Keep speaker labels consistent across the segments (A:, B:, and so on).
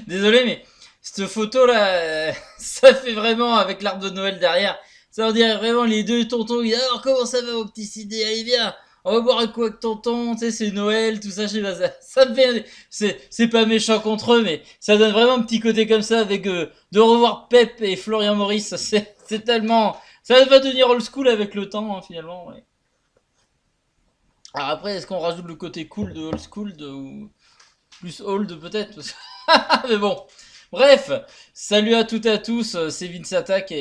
A: Désolé, mais cette photo là, ça fait vraiment avec l'arbre de Noël derrière. Ça on dirait vraiment les deux tontons. Alors comment ça va mon petit Sidney? Allez viens, on va boire un coup avec tonton. Tu sais c'est Noël, tout ça. Je sais pas, ça me fait. C'est pas méchant contre eux, mais ça donne vraiment un petit côté comme ça avec de revoir Pep et Florian Maurice. C'est tellement. Ça va devenir old school avec le temps hein, finalement. Ouais. Alors après, est-ce qu'on rajoute le côté cool de old school ou plus old peut-être mais bon. Bref, salut à toutes et à tous, c'est Vince Attack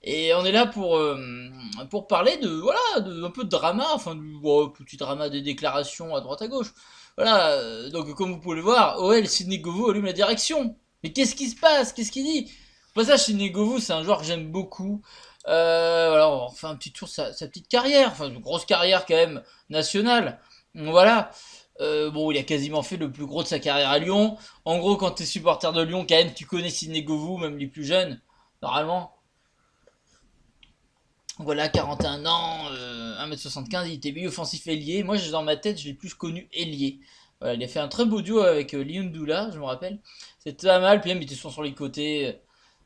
A: et on est là pour parler de voilà de un peu de drama, enfin du petit drama des déclarations à droite à gauche. Voilà, donc comme vous pouvez le voir, OL Sidney Govou allume la direction. Mais qu'est-ce qui se passe? Qu'est-ce qu'il dit? Au passage, Sidney Govou, c'est un joueur que j'aime beaucoup. Voilà, on fait un petit tour de sa petite carrière, enfin une grosse carrière quand même nationale. Voilà. Bon, il a quasiment fait le plus gros de sa carrière à Lyon. En gros, quand t'es supporter de Lyon, quand même, tu connais Sidney Govou, même les plus jeunes, normalement. Voilà, 41 ans, 1m75, il était milieu offensif ailier. Moi, dans ma tête, je l'ai plus connu ailier. Voilà, il a fait un très beau duo avec Liondoula, je me rappelle. C'était pas mal, puis même, il était souvent sur les côtés.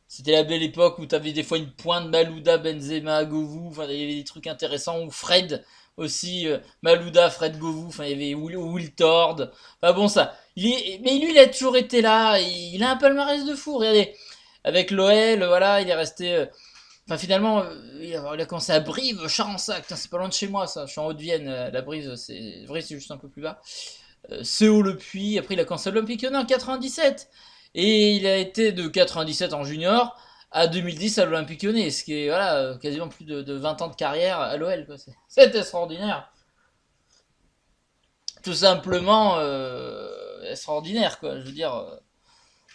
A: C'était la belle époque où t'avais des fois une pointe Malouda, Benzema, Govou, enfin il y avait des trucs intéressants, ou Fred aussi, Malouda, Fred Govou, enfin il y avait Will Tord, enfin bon ça, mais lui il a toujours été là, il a un palmarès de fou, regardez, avec l'OL, voilà, il est resté, enfin finalement, il a commencé à Brive, Charensac, c'est pas loin de chez moi ça, je suis en Haute-Vienne, la Brive c'est vrai c'est juste un peu plus bas, CO-Le-Puy, après il a commencé à l'Olympique Lyonnais en 97. Et il a été de 97 en junior à 2010 à l'Olympique Lyonnais, ce qui est voilà, quasiment plus de 20 ans de carrière à l'OL. C'est extraordinaire. Tout simplement extraordinaire, quoi. Je veux dire,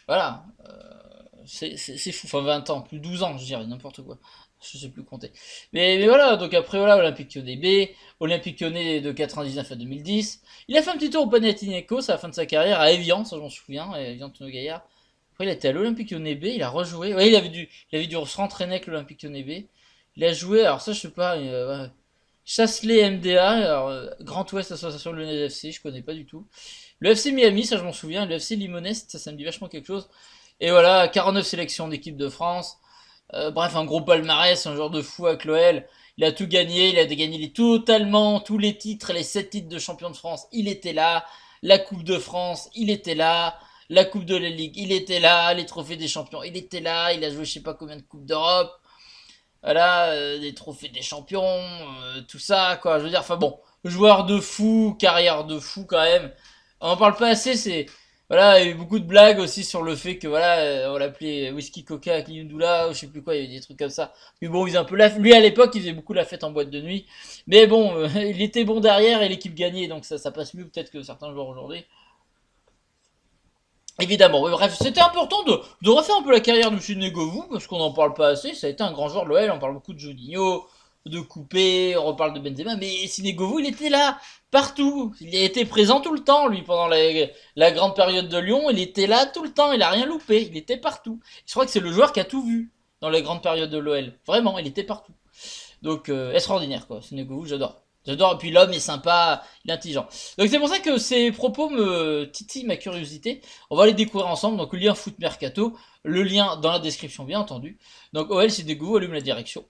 A: voilà. C'est fou, enfin 20 ans, plus de 12 ans, je dirais, n'importe quoi. Je sais plus compter. Mais voilà, donc après voilà, Olympique Lyonnais B, Olympique Lyonnais de 99 à 2010. Il a fait un petit tour au Panathinaikos à la fin de sa carrière, à Evian, ça j'en souviens, Evian Tono Gaillard. Après il était à l'Olympique Lyonnais B, il a rejoué. Ouais, il avait dû se rentraîner avec l'Olympique Lyonnais B. Il a joué, alors ça je sais pas, ouais. Chasselet MDA, alors, Grand Ouest Association Lyonnaise FC, je connais pas du tout. Le FC Miami, ça je m'en souviens, le FC Limonest, ça me dit vachement quelque chose. Et voilà, 49 sélections d'équipe de France. Bref, un gros palmarès, un joueur de fou avec l'OL. Il a tout gagné, il a gagné totalement tous les titres, les 7 titres de champion de France. Il était là. La Coupe de France, il était là. La Coupe de la Ligue, il était là. Les trophées des champions, il était là. Il a joué je sais pas combien de Coupes d'Europe. Voilà, des trophées des champions, tout ça, quoi. Je veux dire, enfin bon, joueur de fou, carrière de fou quand même. On en parle pas assez, c'est voilà, il y a eu beaucoup de blagues aussi sur le fait que voilà, on l'appelait Whisky Coca avec Liyundula, ou je sais plus quoi, il y avait des trucs comme ça. Mais bon, il faisait un peu la lui à l'époque, il faisait beaucoup la fête en boîte de nuit. Mais bon, il était bon derrière et l'équipe gagnait, donc ça passe mieux peut-être que certains joueurs aujourd'hui. Évidemment, oui, bref, c'était important de refaire un peu la carrière de M. Govou, parce qu'on n'en parle pas assez, ça a été un grand joueur de l'OL, on parle beaucoup de Juninho, de Coupé, on reparle de Benzema, mais Sinegovu, il était là, partout, il a été présent tout le temps, lui, pendant la grande période de Lyon, il était là tout le temps, il a rien loupé, il était partout. Je crois que c'est le joueur qui a tout vu dans les grandes périodes de l'OL, vraiment, il était partout. Donc, extraordinaire, quoi, Sinegovu, j'adore. J'adore, et puis l'homme est sympa, il est intelligent. Donc c'est pour ça que ces propos me titillent ma curiosité. On va les découvrir ensemble. Donc le lien foot mercato, le lien dans la description bien entendu. Donc OL c'est dégoût, allume la direction.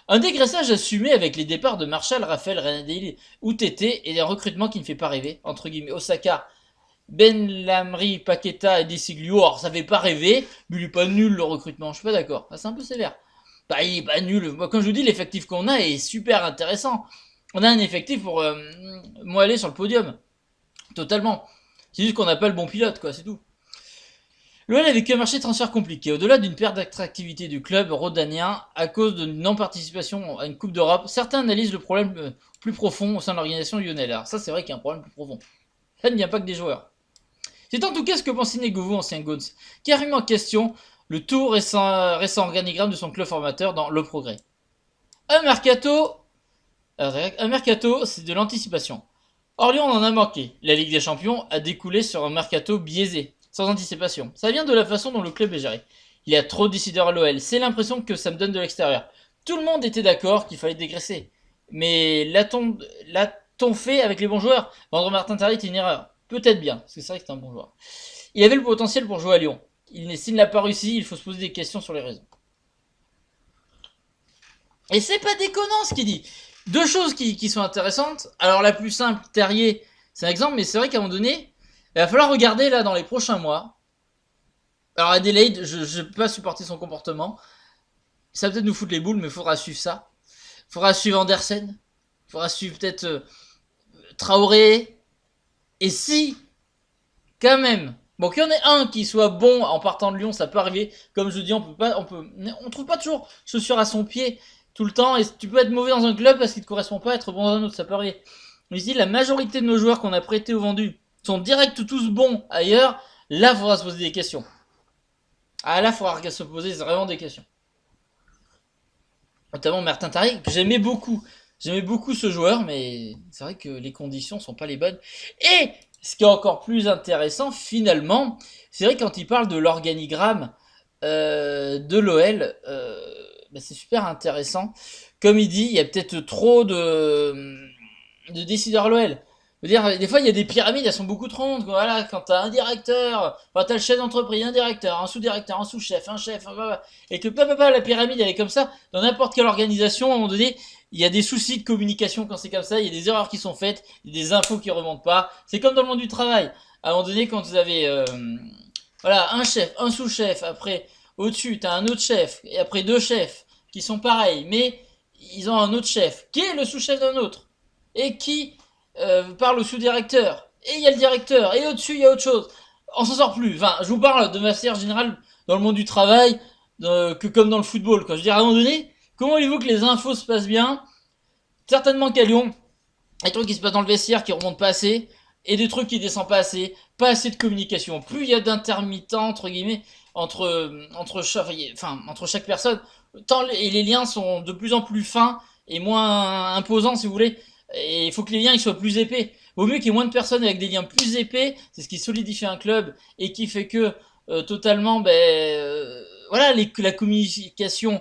A: Un dégraissage assumé avec les départs de Marshall, Raphaël, Renadil ou Tété et des recrutements qui ne fait pas rêver. Entre guillemets, Osaka, Ben Lamri, Paqueta et Desiglio. Alors ça fait pas rêver, mais il est pas nul le recrutement, je suis pas d'accord. Ah, c'est un peu sévère. Bah il est pas nul. Moi, comme je vous dis, l'effectif qu'on a est super intéressant. On a un effectif pour moi aller sur le podium. Totalement. C'est juste qu'on n'a pas le bon pilote, quoi, c'est tout. L'OL a vécu un marché de transfert compliqué. Au-delà d'une perte d'attractivité du club rhodanien à cause de non-participation à une Coupe d'Europe, certains analysent le problème plus profond au sein de l'organisation lyonnaise. Alors ça, c'est vrai qu'il y a un problème plus profond. Ça ne vient pas que des joueurs. C'est en tout cas ce que pense Inegovu, ancien Gons, qui a remis en question le tout récent organigramme de son club formateur dans Le Progrès. Un mercato, c'est de l'anticipation. Orléans en a manqué. La Ligue des Champions a découlé sur un mercato biaisé, sans anticipation. Ça vient de la façon dont le club est géré. Il y a trop de décideurs à l'OL. C'est l'impression que ça me donne de l'extérieur. Tout le monde était d'accord qu'il fallait dégraisser. Mais l'a-t-on fait avec les bons joueurs? Vendre Martin Tarry est une erreur. Peut-être bien, parce que c'est vrai que c'est un bon joueur. il avait le potentiel pour jouer à Lyon. S'il n'a pas réussi, il faut se poser des questions sur les raisons. Et c'est pas déconnant ce qu'il dit. Deux choses qui sont intéressantes. Alors la plus simple, Terrier, c'est un exemple, mais c'est vrai qu'à un moment donné, il va falloir regarder là dans les prochains mois. Alors Adelaide, je peux pas supporter son comportement. Ça va peut-être nous foutre les boules, mais il faudra suivre ça. Il faudra suivre Andersen. Il faudra suivre peut-être Traoré. Et si, quand même, bon, qu'il y en ait un qui soit bon en partant de Lyon, ça peut arriver. Comme je dis, on trouve pas toujours chaussures à son pied tout le temps. Et tu peux être mauvais dans un club parce qu'il te correspond pas, être bon dans un autre, ça peut arriver. Mais ici, la majorité de nos joueurs qu'on a prêtés ou vendus sont direct tous bons ailleurs. Là, il faudra se poser des questions. Ah, là, il faudra se poser vraiment des questions. Notamment Martin Tari, que j'aimais beaucoup. J'aimais beaucoup ce joueur, mais c'est vrai que les conditions sont pas les bonnes. Et ce qui est encore plus intéressant, finalement, c'est vrai que quand il parle de l'organigramme de l'OL, c'est super intéressant. Comme il dit, il y a peut-être trop de décideurs à l'OL. Je veux dire, des fois, il y a des pyramides, elles sont beaucoup trop rondes. Voilà, quand t'as un directeur, enfin, t'as le chef d'entreprise, un directeur, un sous-directeur, un sous-chef, un chef, et que la pyramide, elle est comme ça, dans n'importe quelle organisation, à un moment donné, il y a des soucis de communication quand c'est comme ça, il y a des erreurs qui sont faites, il y a des infos qui remontent pas. C'est comme dans le monde du travail. À un moment donné, quand vous avez, voilà, un chef, un sous-chef, après, au-dessus, t'as un autre chef, et après deux chefs, qui sont pareils, mais ils ont un autre chef, qui est le sous-chef d'un autre, et qui parle au sous-directeur, et il y a le directeur, et au-dessus il y a autre chose. On s'en sort plus. Enfin, je vous parle de manière générale dans le monde du travail, que comme dans le football. Quoi. Je veux dire, à un moment donné, comment voulez-vous que les infos se passent bien? Certainement qu'à Lyon, des trucs qui se passent dans le vestiaire qui remontent pas assez, et des trucs qui descendent pas assez de communication. Plus il y a d'intermittents, entre guillemets, entre chaque personne, et les liens sont de plus en plus fins et moins imposants, si vous voulez. Et il faut que les liens ils soient plus épais. Vaut mieux qu'il y ait moins de personnes avec des liens plus épais, c'est ce qui solidifie un club et qui fait que totalement, voilà, la communication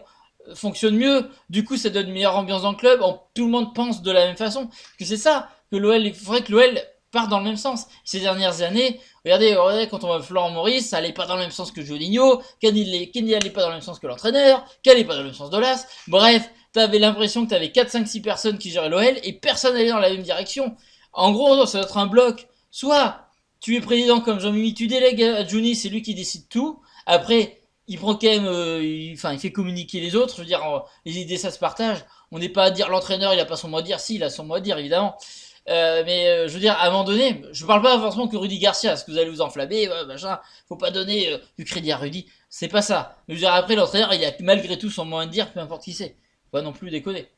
A: fonctionne mieux. Du coup, ça donne une meilleure ambiance dans le club. Tout le monde pense de la même façon. Que c'est ça que l'OL. Il faudrait que l'OL part dans le même sens. Ces dernières années, regardez, quand on va Florent Maurice, ça allait pas dans le même sens que Juninho, Kenny allait pas dans le même sens que l'entraîneur, qu'elle allait pas dans le même sens de l'As. Bref, t'avais l'impression que t'avais 4, 5, 6 personnes qui géraient l'OL et personne n'allait dans la même direction. En gros, ça doit être un bloc. Soit tu es président comme Jean-Mimi, tu délègues à Juni, c'est lui qui décide tout. Après, il prend quand même, il fait communiquer les autres. Je veux dire, les idées ça se partage. On n'est pas à dire l'entraîneur il a pas son mot à dire. Si, il a son mot à dire évidemment. Je veux dire, à un moment donné, je parle pas forcément que Rudy Garcia, parce que vous allez vous enflammer, machin, faut pas donner du crédit à Rudy, c'est pas ça. Mais je veux dire, après, l'entraîneur, il a malgré tout son mot à dire, peu importe qui c'est. Faut pas non plus déconner.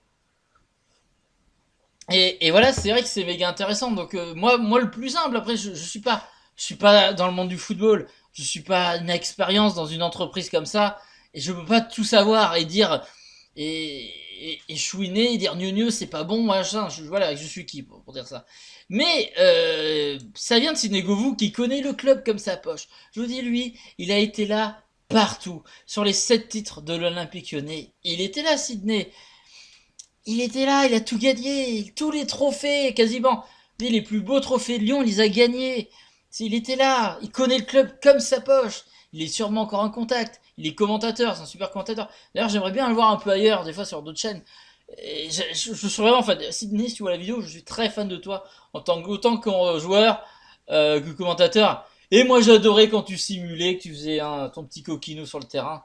A: Et voilà, c'est vrai que c'est méga intéressant. Donc moi, le plus simple, après, je suis pas dans le monde du football, je suis pas une expérience dans une entreprise comme ça, et je peux pas tout savoir et dire et chouiner et dire gneu c'est pas bon machin. Voilà, je suis qui pour dire ça. Mais ça vient de Sinegovu qui connaît le club comme sa poche. Je vous dis lui, il a été là partout sur les 7 titres de l'Olympique Lyonnais. Il était là, Sydney. Il était là, il a tout gagné, tous les trophées, quasiment. Les plus beaux trophées de Lyon, il les a gagnés. Il était là, il connaît le club comme sa poche. Il est sûrement encore en contact. Il est commentateur, c'est un super commentateur. D'ailleurs, j'aimerais bien le voir un peu ailleurs, des fois sur d'autres chaînes. Et je suis vraiment fan. Sydney, si tu vois la vidéo, je suis très fan de toi, autant que joueur que commentateur. Et moi, j'adorais quand tu simulais, que tu faisais ton petit coquino sur le terrain.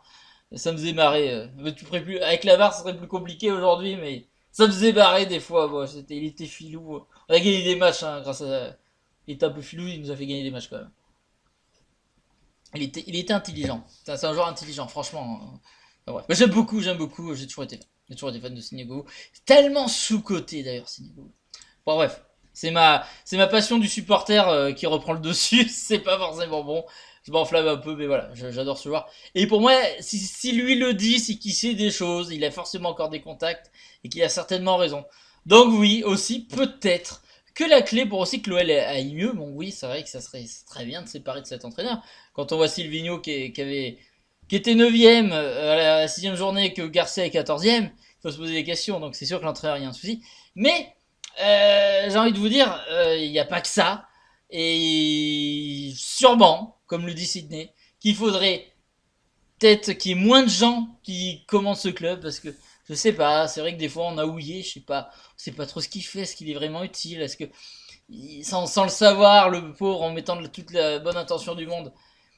A: Ça me faisait marrer. Avec la VAR, ça serait plus compliqué aujourd'hui, mais ça me faisait marrer des fois. Bon, il était filou. On a gagné des matchs grâce à. Il était un peu filou, il nous a fait gagner des matchs quand même. Il était intelligent. C'est un joueur intelligent, franchement. Ouais. Mais j'aime beaucoup, j'ai toujours été là. J'ai toujours été fan de Sinego. Tellement sous-coté d'ailleurs, Sinego. Bon, bref. C'est ma passion du supporter qui reprend le dessus. C'est pas forcément bon. Je m'enflamme un peu, mais voilà, j'adore ce joueur. Et pour moi, si lui le dit, c'est qu'il sait des choses, il a forcément encore des contacts, et qu'il a certainement raison. Donc oui, aussi, peut-être, que la clé pour aussi que l'OL aille mieux, bon oui, c'est vrai que ça serait très bien de se séparer de cet entraîneur. Quand on voit Silvino qui était 9ème à la 6ème journée, que Garcia est 14ème, il faut se poser des questions, donc c'est sûr que l'entraîneur, il y a un souci. Mais, j'ai envie de vous dire, il n'y a pas que ça. Et sûrement comme le dit Sydney, qu'il faudrait peut-être qu'il y ait moins de gens qui commandent ce club, parce que je sais pas, c'est vrai que des fois on a ouillé, je sais pas, on sait pas trop ce qu'il fait, est-ce qu'il est vraiment utile, est-ce que sans le savoir, le pauvre, en mettant toute la bonne intention du monde,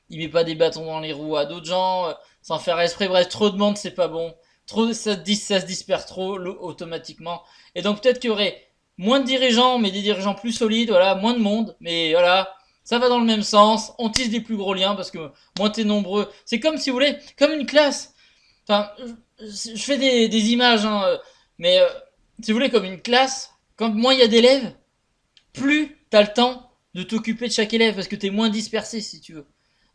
A: il met pas des bâtons dans les roues à d'autres gens, sans faire esprit, bref, trop de monde, c'est pas bon. Trop, ça se disperse trop automatiquement. Et donc peut-être qu'il y aurait moins de dirigeants, mais des dirigeants plus solides, voilà, moins de monde, mais voilà, ça va dans le même sens, on tisse des plus gros liens, parce que moins t'es nombreux, c'est comme si vous voulez, comme une classe. Enfin, je fais des images, hein, mais si vous voulez, comme une classe, quand moins il y a d'élèves, plus t'as le temps de t'occuper de chaque élève, parce que t'es moins dispersé, si tu veux.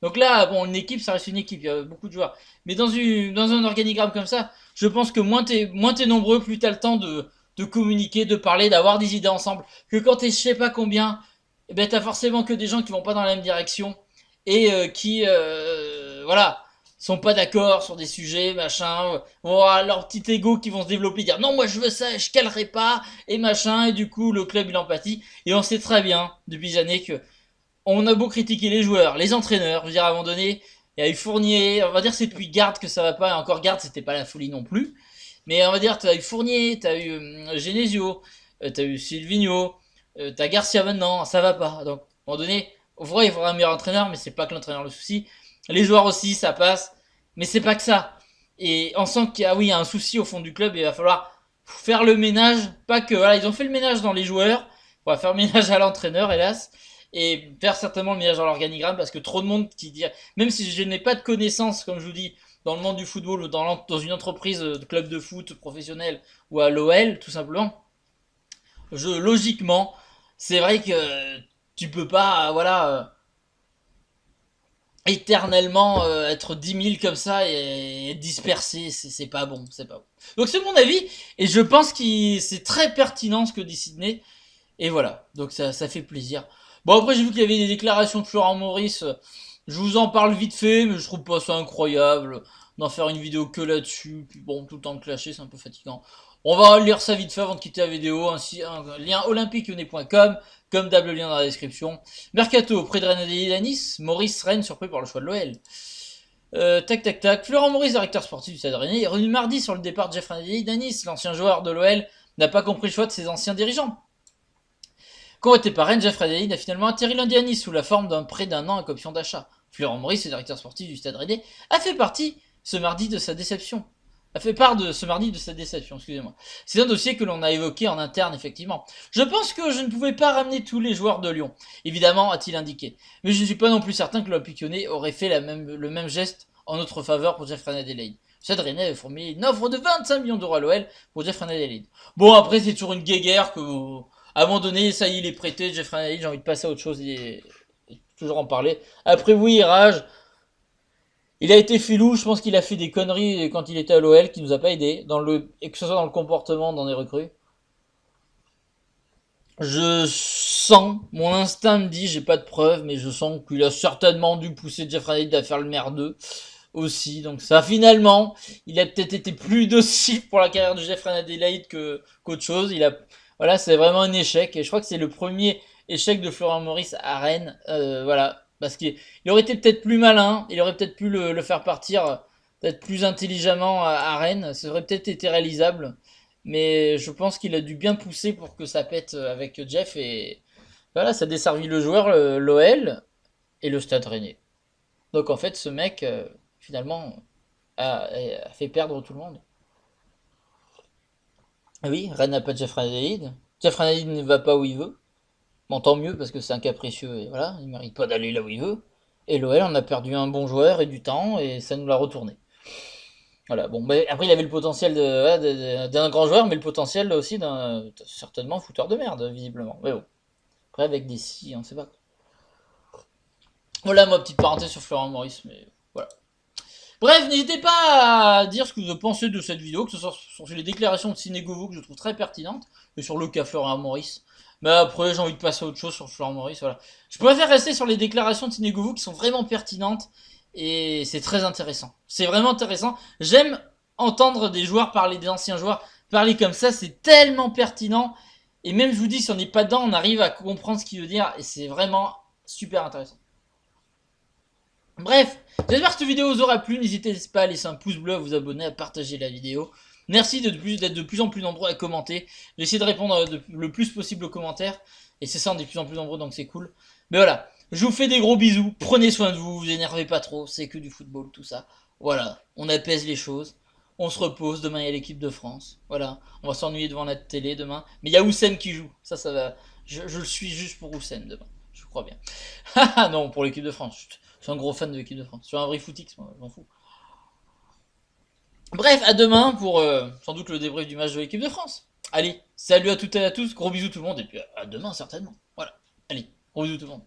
A: Donc là, bon, une équipe, ça reste une équipe, il y a beaucoup de joueurs. Mais dans un organigramme comme ça, je pense que moins t'es nombreux, plus t'as le temps de communiquer, de parler, d'avoir des idées ensemble. Que quand t'es je sais pas combien, eh ben t'as forcément que des gens qui vont pas dans la même direction et voilà, sont pas d'accord sur des sujets, machin, vont avoir leur petit ego qui vont se développer, dire non, moi je veux ça, je calerai pas, et machin, et du coup le club il empathie. Et on sait très bien, depuis des années, que on a beau critiquer les joueurs, les entraîneurs, je veux dire, à un moment donné, il y a eu Fournier, on va dire c'est depuis Garde que ça va pas, et encore Garde c'était pas la folie non plus, mais on va dire t'as eu Fournier, t'as eu Genesio, t'as eu Silvino, t'as Garcia maintenant, ça va pas, donc à un moment donné, il faudra un meilleur entraîneur, mais c'est pas que l'entraîneur le souci, les joueurs aussi ça passe, mais c'est pas que ça, et on sent qu'il y a, oui, il y a un souci au fond du club, et il va falloir faire le ménage, pas que, voilà, ils ont fait le ménage dans les joueurs, on va faire le ménage à l'entraîneur, hélas, et faire certainement le ménage dans l'organigramme parce que trop de monde qui dit, même si je n'ai pas de connaissances, comme je vous dis, dans le monde du football ou dans une entreprise de club de foot professionnel ou à l'OL, tout simplement, logiquement, c'est vrai que tu peux pas, voilà, éternellement être 10 000 comme ça et être dispersé, c'est pas bon, c'est pas bon. Donc c'est mon avis et je pense que c'est très pertinent ce que dit Sydney. Et voilà, donc ça fait plaisir. Bon, après, j'ai vu qu'il y avait des déclarations de Florent Maurice. Je vous en parle vite fait, mais je trouve pas ça incroyable d'en faire une vidéo que là-dessus. Puis bon, tout le temps clasher, c'est un peu fatigant. On va lire ça vite fait avant de quitter la vidéo. Ainsi, un lien olympiquelyonnais.com, comme d'hab, le lien dans la description. Mercato, près de Rennes et Nice. Maurice Rennes, surpris par le choix de l'OL. Tac tac tac. Florent Maurice, directeur sportif du Stade Rennais, est revenu mardi sur le départ de Jeff Rennes à Nice. L'ancien joueur de l'OL n'a pas compris le choix de ses anciens dirigeants. Convoité par Rennes, Jeff Redeline a finalement atterri lundi à Nice sous la forme d'un prêt d'un an avec option d'achat. Florent Maurice, le directeur sportif du Stade Rennais, a fait partie ce mardi de sa déception. A fait part de ce mardi de sa déception, excusez-moi. C'est un dossier que l'on a évoqué en interne, effectivement. Je pense que je ne pouvais pas ramener tous les joueurs de Lyon, évidemment, a-t-il indiqué. Mais je ne suis pas non plus certain que l'Olympique Lyonnais aurait fait le même geste en notre faveur pour Jeff René-Adélaïde. Stade Rennais avait formulé une offre de 25 millions d'euros à l'OL pour Jeff René-Adélaïde. Bon, après, c'est toujours une guéguerre que à un moment donné, ça y est, il est prêté, Jeffrey Analyse, j'ai envie de passer à autre chose, il toujours en parler. Après, oui, Rage, il a été filou, je pense qu'il a fait des conneries quand il était à l'OL, qui nous a pas aidé, et que ce soit dans le comportement, dans les recrues. Je sens, mon instinct me dit, j'ai pas de preuves, mais je sens qu'il a certainement dû pousser Jeff René à faire le merdeux aussi. Donc ça, finalement, il a peut-être été plus docile pour la carrière de Jeff Adelaide qu'autre chose. Voilà, c'est vraiment un échec. Et je crois que c'est le premier échec de Florent Maurice à Rennes. Voilà, parce qu'il aurait été peut-être plus malin, il aurait peut-être pu le faire partir peut-être plus intelligemment à Rennes. Ça aurait peut-être été réalisable. Mais je pense qu'il a dû bien pousser pour que ça pète avec Jeff. Et voilà, ça desservit le joueur, l'OL et le Stade Rennais. Donc en fait, ce mec, finalement, a fait perdre tout le monde. Ah oui, Rennes n'a pas de Jeff René-Adélaïde. Jeff René-Adélaïde ne va pas où il veut. Bon, tant mieux, parce que c'est un capricieux, et voilà, il mérite pas d'aller là où il veut. Et l'OL, on a perdu un bon joueur et du temps, et ça nous l'a retourné. Voilà, bon, mais après, il avait le potentiel d'un grand joueur, mais le potentiel aussi d'un certainement fouteur de merde, visiblement. Mais bon, après, avec des si, on sait pas. Voilà, ma petite parenthèse sur Florent Maurice, mais voilà. Bref, n'hésitez pas à dire ce que vous pensez de cette vidéo, que ce soit sur les déclarations de Sinégovo que je trouve très pertinentes, et sur le cas Florent Maurice. Mais après, j'ai envie de passer à autre chose sur Florent Maurice, voilà. Je préfère rester sur les déclarations de Sinégovo qui sont vraiment pertinentes, et c'est très intéressant. C'est vraiment intéressant. J'aime entendre des joueurs parler, des anciens joueurs parler comme ça, c'est tellement pertinent, et même je vous dis, si on n'est pas dedans, on arrive à comprendre ce qu'il veut dire, et c'est vraiment super intéressant. Bref, j'espère que cette vidéo vous aura plu. N'hésitez pas à laisser un pouce bleu, à vous abonner, à partager la vidéo. Merci d'être de plus en plus nombreux à commenter. J'essaie de répondre le plus possible aux commentaires. Et c'est ça, on est de plus en plus nombreux, donc c'est cool. Mais voilà, je vous fais des gros bisous. Prenez soin de vous, vous énervez pas trop. C'est que du football, tout ça. Voilà, on apaise les choses. On se repose. Demain, il y a l'équipe de France. Voilà, on va s'ennuyer devant la télé demain. Mais il y a Houssen qui joue. Ça va. Je le suis juste pour Houssen demain. Je crois bien. Ah non, pour l'équipe de France. Je suis un gros fan de l'équipe de France. Je suis un vrai footix, moi, je m'en fous. Bref, à demain pour sans doute le débrief du match de l'équipe de France. Allez, salut à toutes et à tous, gros bisous tout le monde, et puis à demain certainement. Voilà, allez, gros bisous tout le monde.